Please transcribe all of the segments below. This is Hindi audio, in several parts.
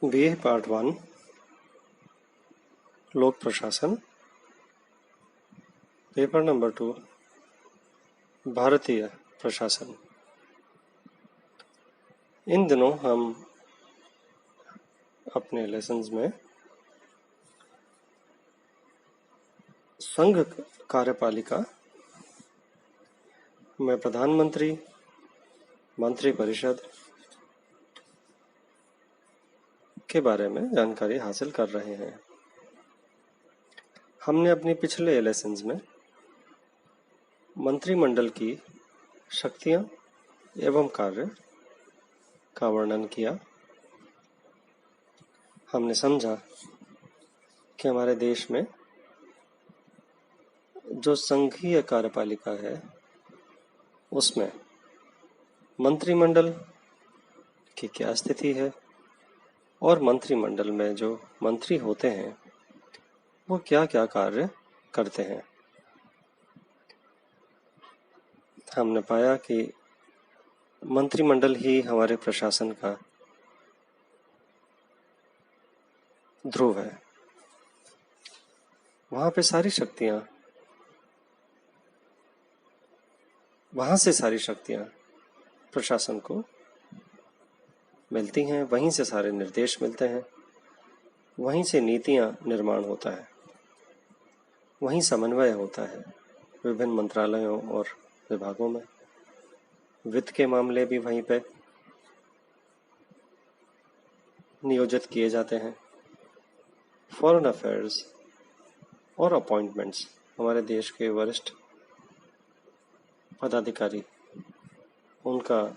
बीए पार्ट 1 लोक प्रशासन पेपर नंबर 2 भारतीय प्रशासन। इन दिनों हम अपने लेसन्स में संघ कार्यपालिका में प्रधानमंत्री, मंत्रिपरिषद के बारे में जानकारी हासिल कर रहे हैं। हमने अपने पिछले लेसन्स में मंत्रिमंडल की शक्तियां एवं कार्य का वर्णन किया। हमने समझा कि हमारे देश में जो संघीय कार्यपालिका है उसमें मंत्रिमंडल की क्या स्थिति है और मंत्रिमंडल में जो मंत्री होते हैं वो क्या क्या कार्य करते हैं। हमने पाया कि मंत्रिमंडल ही हमारे प्रशासन का ध्रुव है। वहां से सारी शक्तियां प्रशासन को मिलती हैं, वहीं से सारे निर्देश मिलते हैं, वहीं से नीतियां निर्माण होता है, वहीं समन्वय होता है विभिन्न मंत्रालयों और विभागों में। वित्त के मामले भी वहीं पे नियोजित किए जाते हैं। फॉरेन अफेयर्स और अपॉइंटमेंट्स, हमारे देश के वरिष्ठ पदाधिकारी, उनका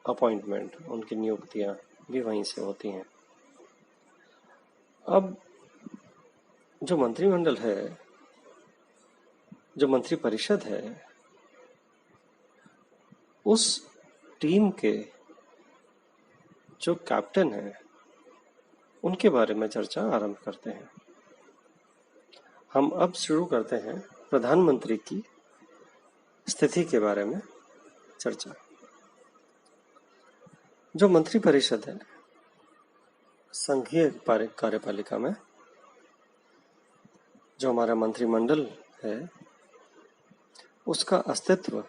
अपॉइंटमेंट, उनकी नियुक्तियां भी वहीं से होती हैं। अब जो मंत्रिमंडल है, जो मंत्रिपरिषद है, उस टीम के जो कैप्टन है उनके बारे में चर्चा आरंभ करते हैं। हम अब शुरू करते हैं प्रधानमंत्री की स्थिति के बारे में चर्चा। जो मंत्रिपरिषद है संघीय कार्यपालिका में, जो हमारा मंत्रिमंडल है, उसका अस्तित्व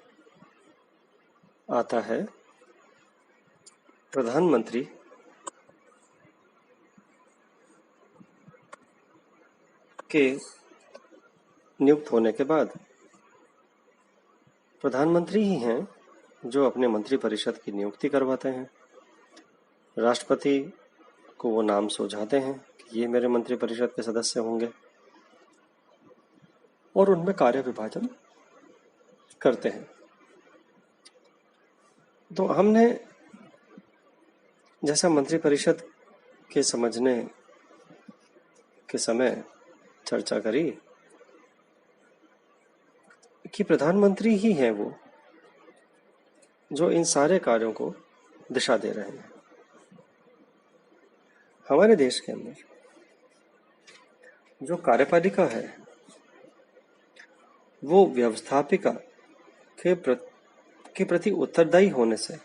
आता है प्रधानमंत्री के नियुक्त होने के बाद। प्रधानमंत्री ही हैं जो अपने मंत्रिपरिषद की नियुक्ति करवाते हैं। राष्ट्रपति को वो नाम सुझाते हैं कि ये मेरे मंत्रिपरिषद के सदस्य होंगे और उनमें कार्य विभाजन करते हैं। तो हमने जैसा मंत्रिपरिषद के समझने के समय चर्चा करी कि प्रधानमंत्री ही हैं वो जो इन सारे कार्यों को दिशा दे रहे हैं। हमारे देश के अंदर जो कार्यपालिका है वो व्यवस्थापिका के प्रति उत्तरदायी होने से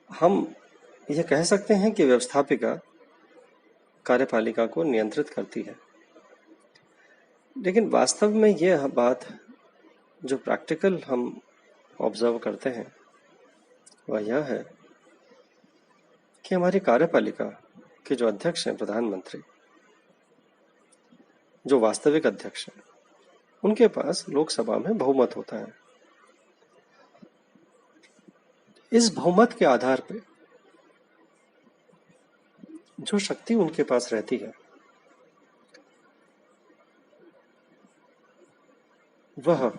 हम ये कह सकते हैं कि व्यवस्थापिका कार्यपालिका को नियंत्रित करती है। लेकिन वास्तव में यह बात जो प्रैक्टिकल हम ऑब्जर्व करते हैं वह यह है कि हमारी कार्यपालिका के जो अध्यक्ष हैं, प्रधानमंत्री, जो वास्तविक अध्यक्ष हैं, उनके पास लोकसभा में बहुमत होता है। इस बहुमत के आधार पे जो शक्ति उनके पास रहती है वह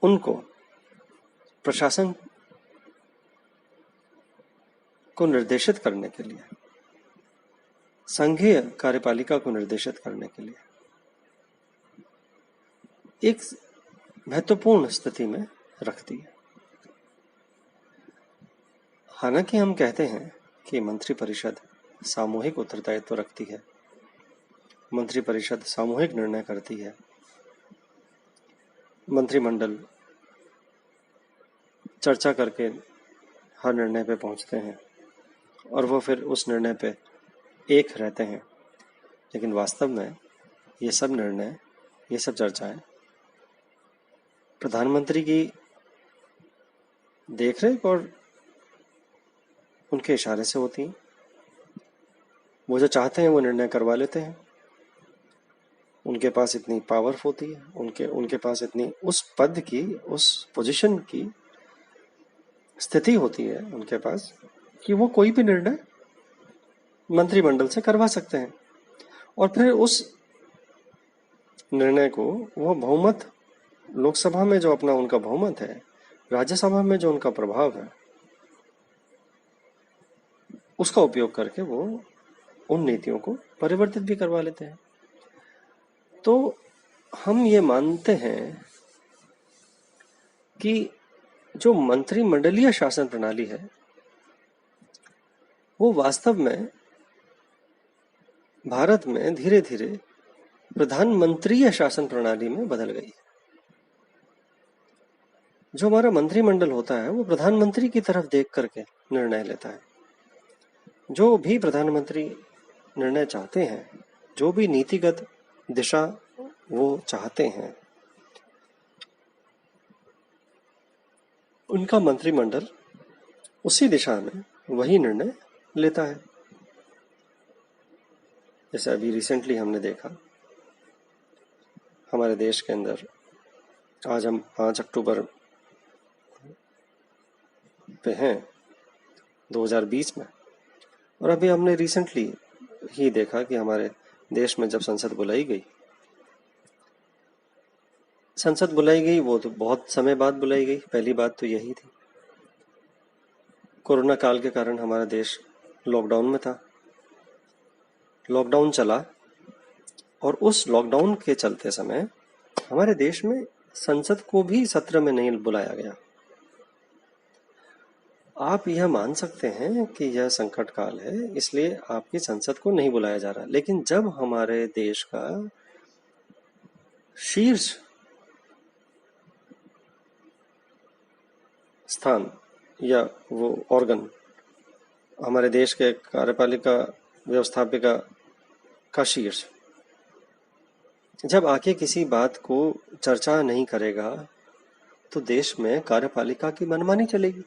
उनको प्रशासन को निर्देशित करने के लिए, संघीय कार्यपालिका को निर्देशित करने के लिए एक महत्वपूर्ण स्थिति में रखती है। हालांकि हम कहते हैं कि मंत्रिपरिषद सामूहिक उत्तरदायित्व रखती है, मंत्रिपरिषद सामूहिक निर्णय करती है, मंत्रिमंडल चर्चा करके हर निर्णय पे पहुंचते हैं और वो फिर उस निर्णय पे एक रहते हैं। लेकिन वास्तव में ये सब निर्णय, ये सब चर्चाएं प्रधानमंत्री की देखरेख और उनके इशारे से होती हैं। वो जो चाहते हैं वो निर्णय करवा लेते हैं। उनके पास इतनी पावर होती है, उनके पास इतनी उस पद की, उस पोजीशन की स्थिति होती है उनके पास कि वो कोई भी निर्णय मंत्रिमंडल से करवा सकते हैं और फिर उस निर्णय को वो बहुमत, लोकसभा में जो अपना उनका बहुमत है, राज्यसभा में जो उनका प्रभाव है, उसका उपयोग करके वो उन नीतियों को परिवर्तित भी करवा लेते हैं। तो हम ये मानते हैं कि जो मंत्रिमंडलीय शासन प्रणाली है वो वास्तव में भारत में धीरे धीरे प्रधानमंत्रीय शासन प्रणाली में बदल गई। जो हमारा मंत्रिमंडल होता है वो प्रधानमंत्री की तरफ देख करके निर्णय लेता है। जो भी प्रधानमंत्री निर्णय चाहते हैं, जो भी नीतिगत दिशा वो चाहते हैं, उनका मंत्रिमंडल उसी दिशा में वही निर्णय लेता है। जैसे अभी रिसेंटली हमने देखा हमारे देश के अंदर, आज हम 5 अक्टूबर पे हैं 2020 में, और अभी हमने रिसेंटली ही देखा कि हमारे देश में जब संसद बुलाई गई वो तो बहुत समय बाद बुलाई गई। पहली बात तो यही थी, कोरोना काल के कारण हमारा देश लॉकडाउन में था। लॉकडाउन चला और उस लॉकडाउन के चलते समय हमारे देश में संसद को भी सत्र में नहीं बुलाया गया। आप यह मान सकते हैं कि यह संकट काल है, इसलिए आपकी संसद को नहीं बुलाया जा रहा। लेकिन जब हमारे देश का शीर्ष स्थान या वो ऑर्गन, हमारे देश के कार्यपालिका व्यवस्थापिका का शीर्ष, जब आके किसी बात को चर्चा नहीं करेगा तो देश में कार्यपालिका की मनमानी चलेगी,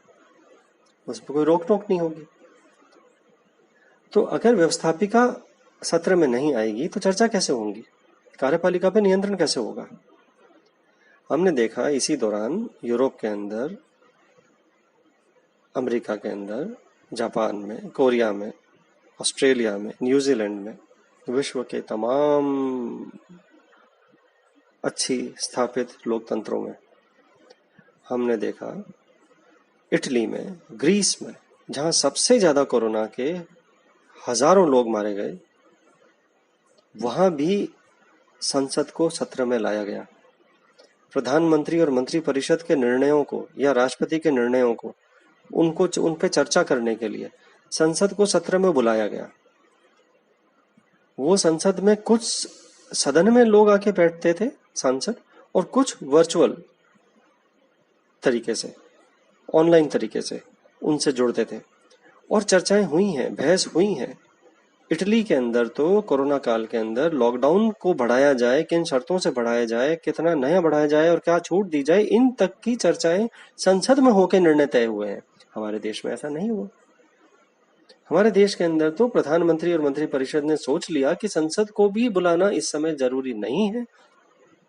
उस पर कोई रोक टोक नहीं होगी। तो अगर व्यवस्थापिका सत्र में नहीं आएगी तो चर्चा कैसे होगी, कार्यपालिका पे नियंत्रण कैसे होगा। हमने देखा इसी दौरान यूरोप के अंदर, अमेरिका के अंदर, जापान में, कोरिया में, ऑस्ट्रेलिया में, न्यूजीलैंड में, विश्व के तमाम अच्छी स्थापित लोकतंत्रों में हमने देखा, इटली में, ग्रीस में, जहां सबसे ज्यादा कोरोना के हजारों लोग मारे गए, वहां भी संसद को सत्र में लाया गया। प्रधानमंत्री और मंत्रिपरिषद के निर्णयों को या राष्ट्रपति के निर्णयों को उन पे चर्चा करने के लिए संसद को सत्र में बुलाया गया। वो संसद में कुछ सदन में लोग आके बैठते थे सांसद, और कुछ वर्चुअल तरीके से, ऑनलाइन तरीके से उनसे जुड़ते थे और चर्चाएं हुई हैं, बहस हुई हैं। इटली के अंदर तो कोरोना काल के अंदर लॉकडाउन को बढ़ाया जाए, किन शर्तों से बढ़ाया जाए, कितना नया बढ़ाया जाए और क्या छूट दी जाए, इन तक की चर्चाएं संसद में होकर निर्णय तय हुए हैं। हमारे देश में ऐसा नहीं हुआ। हमारे देश के अंदर तो प्रधानमंत्री और मंत्रिपरिषद ने सोच लिया कि संसद को भी बुलाना इस समय जरूरी नहीं है,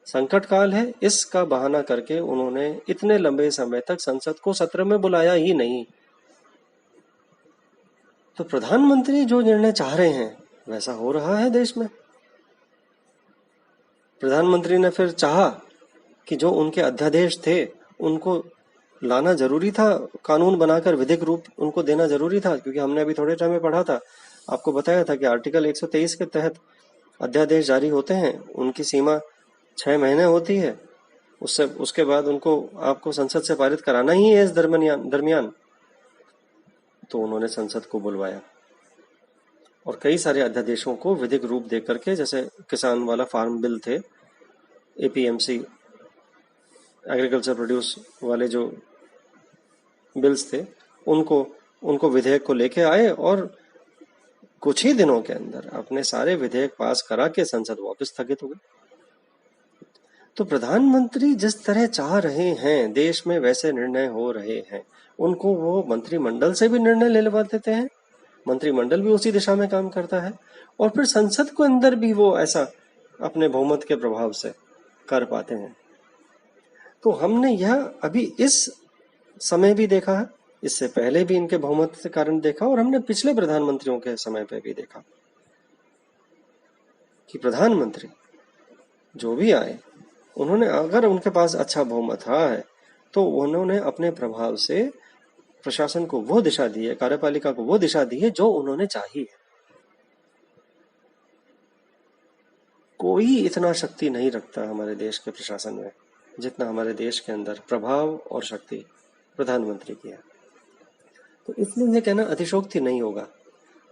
संकट काल है, इसका बहाना करके उन्होंने इतने लंबे समय तक संसद को सत्र में बुलाया ही नहीं। तो प्रधानमंत्री जो निर्णय चाह रहे हैं वैसा हो रहा है देश में। प्रधानमंत्री ने फिर चाहा कि जो उनके अध्यादेश थे उनको लाना जरूरी था, कानून बनाकर विधिक रूप उनको देना जरूरी था, क्योंकि हमने अभी थोड़े टाइम में पढ़ा था, आपको बताया था कि आर्टिकल 123 के तहत अध्यादेश जारी होते हैं, उनकी सीमा 6 महीने होती है, उसके बाद उनको आपको संसद से पारित कराना ही है इस दरमियान। तो उन्होंने संसद को बुलवाया और कई सारे अध्यादेशों को विधिक रूप दे करके, जैसे किसान वाला फार्म बिल थे, एपीएमसी एग्रीकल्चर प्रोड्यूस वाले जो बिल्स थे, उनको विधेयक को लेके आए और कुछ ही दिनों के अंदर अपने सारे विधेयक पास करा के संसद वापस स्थगित हो गई। तो प्रधानमंत्री जिस तरह चाह रहे हैं देश में वैसे निर्णय हो रहे हैं, उनको वो मंत्रिमंडल से भी निर्णय ले लेवा देते हैं, मंत्रिमंडल भी उसी दिशा में काम करता है, और फिर संसद के अंदर भी वो ऐसा अपने बहुमत के प्रभाव से कर पाते हैं। तो हमने यह अभी इस समय भी देखा है, इससे पहले भी इनके बहुमत के कारण देखा, और हमने पिछले प्रधानमंत्रियों के समय पे भी देखा कि प्रधानमंत्री जो भी आए, उन्होंने अगर उनके पास अच्छा बहुमत रहा है तो उन्होंने अपने प्रभाव से प्रशासन को वो दिशा दी है, कार्यपालिका को वो दिशा दी है जो उन्होंने चाही है। कोई इतना शक्ति नहीं रखता हमारे देश के प्रशासन में जितना हमारे देश के अंदर प्रभाव और शक्ति प्रधानमंत्री की है। तो इसलिए यह कहना अतिशोक्ति नहीं होगा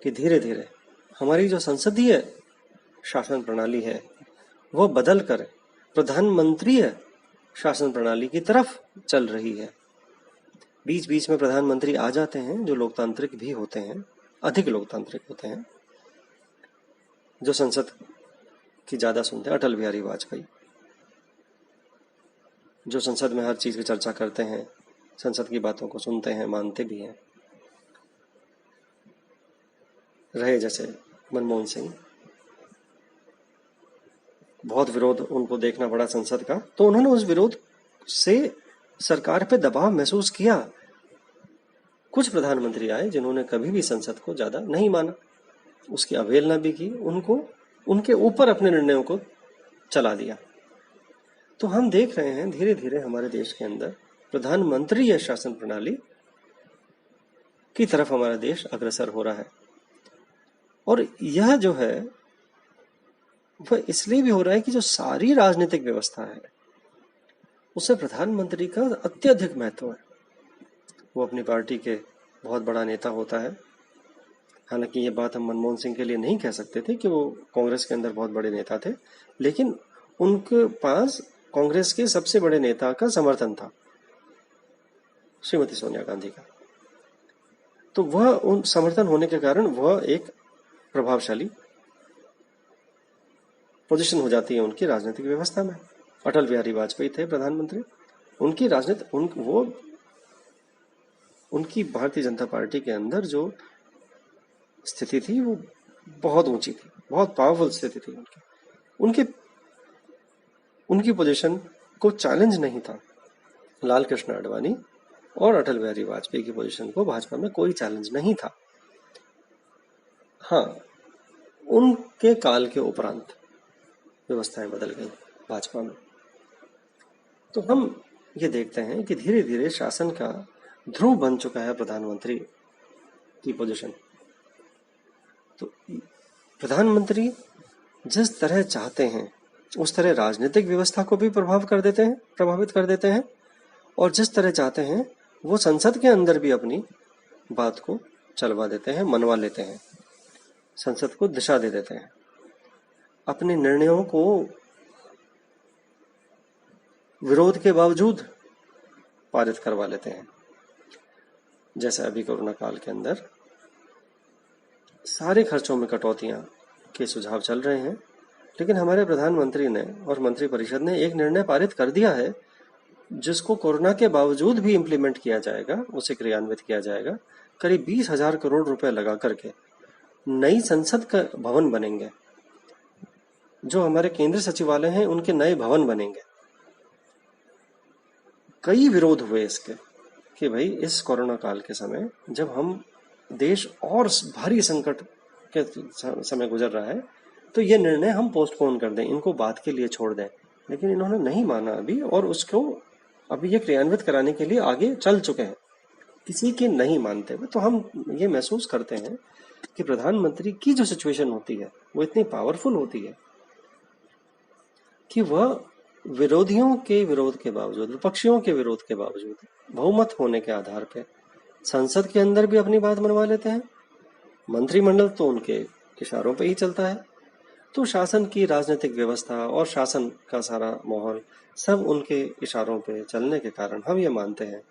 कि धीरे धीरे हमारी जो संसदीय शासन प्रणाली है वो बदल कर प्रधानमंत्रीय शासन प्रणाली की तरफ चल रही है। बीच बीच में प्रधानमंत्री आ जाते हैं जो लोकतांत्रिक भी होते हैं, अधिक लोकतांत्रिक होते हैं, जो संसद की ज्यादा सुनते हैं। अटल बिहारी वाजपेयी जो संसद में हर चीज की चर्चा करते हैं, संसद की बातों को सुनते हैं, मानते भी हैं। रहे जैसे मनमोहन सिंह, बहुत विरोध उनको देखना पड़ा संसद का, तो उन्होंने उस विरोध से सरकार पे दबाव महसूस किया। कुछ प्रधानमंत्री आए जिन्होंने कभी भी संसद को ज्यादा नहीं माना, उसकी अवहेलना भी की, उनको उनके ऊपर अपने निर्णयों को चला दिया। तो हम देख रहे हैं धीरे धीरे हमारे देश के अंदर प्रधानमंत्री शासन प्रणाली की तरफ हमारा देश अग्रसर हो रहा है। और यह जो है वह इसलिए भी हो रहा है कि जो सारी राजनीतिक व्यवस्था है उससे प्रधानमंत्री का अत्यधिक महत्व है। वो अपनी पार्टी के बहुत बड़ा नेता होता है। हालांकि ये बात हम मनमोहन सिंह के लिए नहीं कह सकते थे कि वो कांग्रेस के अंदर बहुत बड़े नेता थे, लेकिन उनके पास कांग्रेस के सबसे बड़े नेता का समर्थन था, श्रीमती सोनिया गांधी का। तो वह उन समर्थन होने के कारण वह एक प्रभावशाली पोजीशन हो जाती है उनकी राजनीतिक व्यवस्था में। अटल बिहारी वाजपेयी थे प्रधानमंत्री, उनकी राजनीति उनकी भारतीय जनता पार्टी के अंदर जो स्थिति थी वो बहुत ऊंची थी, बहुत पावरफुल स्थिति थी उनकी पोजीशन को चैलेंज नहीं था। लाल कृष्ण आडवाणी और अटल बिहारी वाजपेयी की पोजीशन को भाजपा में कोई चैलेंज नहीं था। हाँ, उनके काल के उपरांत व्यवस्थाएं बदल गई भाजपा में। तो हम ये देखते हैं कि धीरे धीरे शासन का ध्रुव बन चुका है प्रधानमंत्री की पोजीशन। तो प्रधानमंत्री जिस तरह चाहते हैं उस तरह राजनीतिक व्यवस्था को भी प्रभावित कर देते हैं, और जिस तरह चाहते हैं वो संसद के अंदर भी अपनी बात को चलवा देते हैं, मनवा लेते हैं, संसद को दिशा दे देते हैं, अपने निर्णयों को विरोध के बावजूद पारित करवा लेते हैं। जैसे अभी कोरोना काल के अंदर सारे खर्चों में कटौतियां के सुझाव चल रहे हैं, लेकिन हमारे प्रधानमंत्री ने और मंत्रिपरिषद ने एक निर्णय पारित कर दिया है जिसको कोरोना के बावजूद भी इम्प्लीमेंट किया जाएगा, उसे क्रियान्वित किया जाएगा। करीब 20,000 करोड़ रुपए लगा करके नई संसद का भवन बनेंगे, जो हमारे केंद्रीय सचिवालय हैं उनके नए भवन बनेंगे। कई विरोध हुए इसके कि भाई इस कोरोना काल के समय जब हम देश और भारी संकट के समय गुजर रहा है तो ये निर्णय हम पोस्टपोन कर दें, इनको बाद के लिए छोड़ दें, लेकिन इन्होंने नहीं माना अभी, और उसको अभी ये क्रियान्वित कराने के लिए आगे चल चुके हैं किसी की नहीं मानते हुए। तो हम ये महसूस करते हैं कि प्रधानमंत्री की जो सिचुएशन होती है वो इतनी पावरफुल होती है कि वह विरोधियों के विरोध के बावजूद, विपक्षियों के विरोध के बावजूद, बहुमत होने के आधार पे संसद के अंदर भी अपनी बात मनवा लेते हैं। मंत्रिमंडल तो उनके इशारों पे ही चलता है, तो शासन की राजनीतिक व्यवस्था और शासन का सारा माहौल सब उनके इशारों पे चलने के कारण हम ये मानते हैं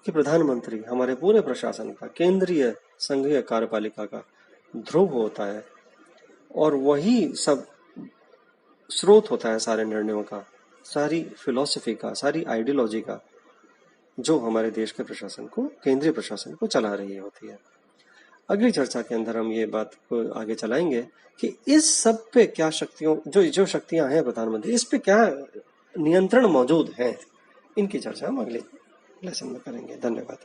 कि प्रधानमंत्री हमारे पूरे प्रशासन का, केंद्रीय संघीय कार्यपालिका का ध्रुव होता है और वही सब स्रोत होता है सारे निर्णयों का, सारी फिलॉसफी का, सारी आइडियोलॉजी का, जो हमारे देश के प्रशासन को, केंद्रीय प्रशासन को चला रही होती है। अगली चर्चा के अंदर हम ये बात को आगे चलाएंगे कि इस सब पे क्या शक्तियों, जो शक्तियां हैं प्रधानमंत्री, इस पे क्या नियंत्रण मौजूद है, इनकी चर्चा हम अगले लेसन में करेंगे। धन्यवाद।